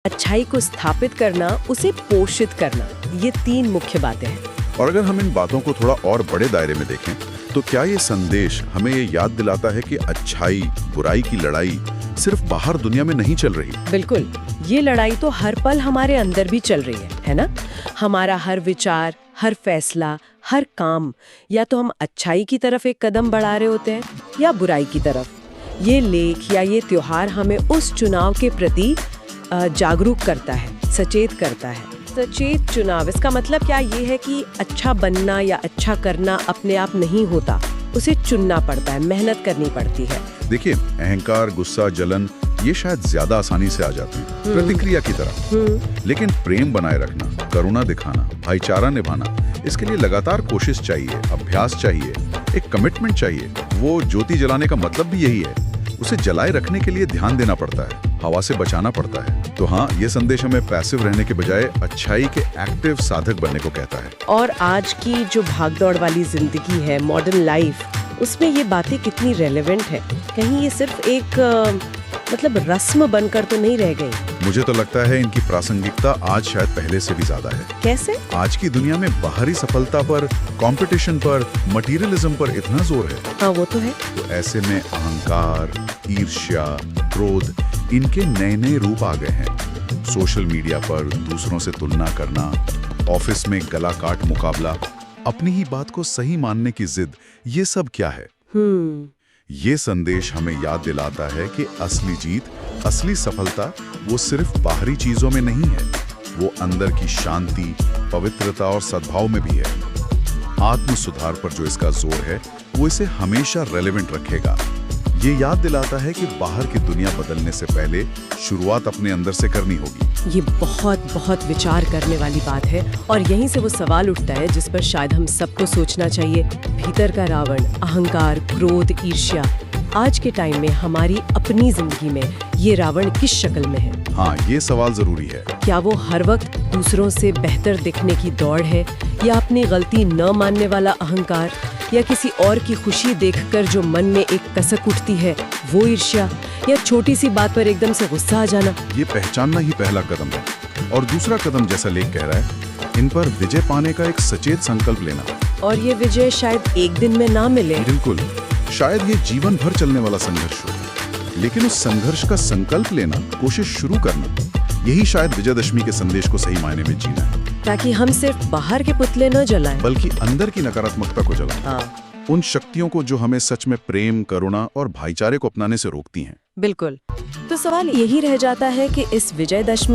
अच्छाई को स्थापित करना, उसे पोषित करना, ये 3 मुख्य बातें हैं। और अगर हम इन बातों को थोड़ा और बड़े दायरे में देखें तो क्या ये संदेश हमें ये याद दिलाता है कि अच्छाई बुराई की लड़ाई सिर्फ बाहर दुनिया में नहीं चल रही? बिल्कुल, ये लड़ाई तो हर पल हमारे अंदर भी चल रही है ना? हमारा हर विचार, हर फैसला, हर काम, या तो हम अच्छाई की तरफ एक कदम बढ़ा रहे होते हैं या बुराई की तरफ। ये लेख या ये त्योहार हमें उस चुनाव के प्रति जागरूक करता है, सचेत करता है। सचेत चुनाव, इसका मतलब क्या ये है कि अच्छा बनना या अच्छा करना अपने आप नहीं होता, उसे चुनना पड़ता है, मेहनत करनी पड़ती है। देखिए, अहंकार, गुस्सा, जलन ये शायद ज्यादा आसानी से आ जाते हैं, प्रतिक्रिया की तरह। लेकिन प्रेम बनाए रखना, करुणा दिखाना, भाईचारा निभाना, इसके लिए लगातार कोशिश चाहिए, अभ्यास चाहिए, एक कमिटमेंट चाहिए। वो ज्योति जलाने का मतलब भी यही है, उसे जलाए रखने के लिए ध्यान देना पड़ता है, हवा से बचाना पड़ता है। तो हाँ, ये संदेश हमें पैसिव रहने के बजाय अच्छाई के एक्टिव साधक बनने को कहता है। और आज की जो भागदौड़ वाली जिंदगी है, मॉडर्न लाइफ, उसमें ये बातें कितनी रेलेवेंट है। कहीं ये सिर्फ एक मतलब रस्म बनकर तो नहीं रह गई। मुझे तो लगता है इनकी प्रासंगिकता आज शायद पहले से भी ज्यादा है। कैसे? आज की दुनिया में बाहरी सफलता पर, कंपटीशन पर, मटेरियलिज्म पर इतना जोर है। हाँ, वो तो है। तो ऐसे में अहंकार, ईर्ष्या, क्रोध, इनके नए नए रूप आ गए हैं। सोशल मीडिया पर दूसरों से तुलना करना, ऑफिस में गला काट मुकाबला, अपनी ही बात को सही मानने की जिद, ये सब क्या है? ये संदेश हमें याद दिलाता है कि असली जीत, असली सफलता वो सिर्फ बाहरी चीजों में नहीं है, वो अंदर की शांति, पवित्रता और सद्भाव में भी है। आत्म सुधार पर जो इसका जोर है, वो इसे हमेशा रेलेवेंट रखेगा। ये याद दिलाता है कि बाहर की दुनिया बदलने से पहले शुरुआत अपने अंदर से करनी होगी। ये बहुत बहुत विचार करने वाली बात है, और यहीं से वो सवाल उठता है जिस पर शायद हम सबको सोचना चाहिए। भीतर का रावण, अहंकार, क्रोध, ईर्ष्या, आज के टाइम में हमारी अपनी जिंदगी में ये रावण किस शक्ल में है? हाँ, ये सवाल जरूरी है। क्या वो हर वक्त दूसरों से बेहतर दिखने की दौड़ है, या अपनी गलती न मानने वाला अहंकार, या किसी और की खुशी देखकर जो मन में एक कसक उठती है वो ईर्ष्या, या छोटी सी बात पर एकदम से गुस्सा आ जाना? ये पहचानना ही पहला कदम है। और दूसरा कदम, जैसा लेख कह रहा है, इन पर विजय पाने का एक सचेत संकल्प लेना। और ये विजय शायद एक दिन में ना मिले। बिल्कुल, शायद ये जीवन भर चलने वाला संघर्ष हो, लेकिन उस संघर्ष का संकल्प लेना, कोशिश शुरू करना, यही शायद विजयदशमी के संदेश को सही मायने में जीना है। ताकि हम सिर्फ बाहर के पुतले न जलाएं, बल्कि अंदर की नकारात्मकता को जलाएं। हाँ। उन शक्तियों को जो हमें सच में प्रेम, करुणा और भाईचारे को अपनाने से रोकती हैं। बिल्कुल। तो सवाल यही रह जाता है कि इस विजयदशमी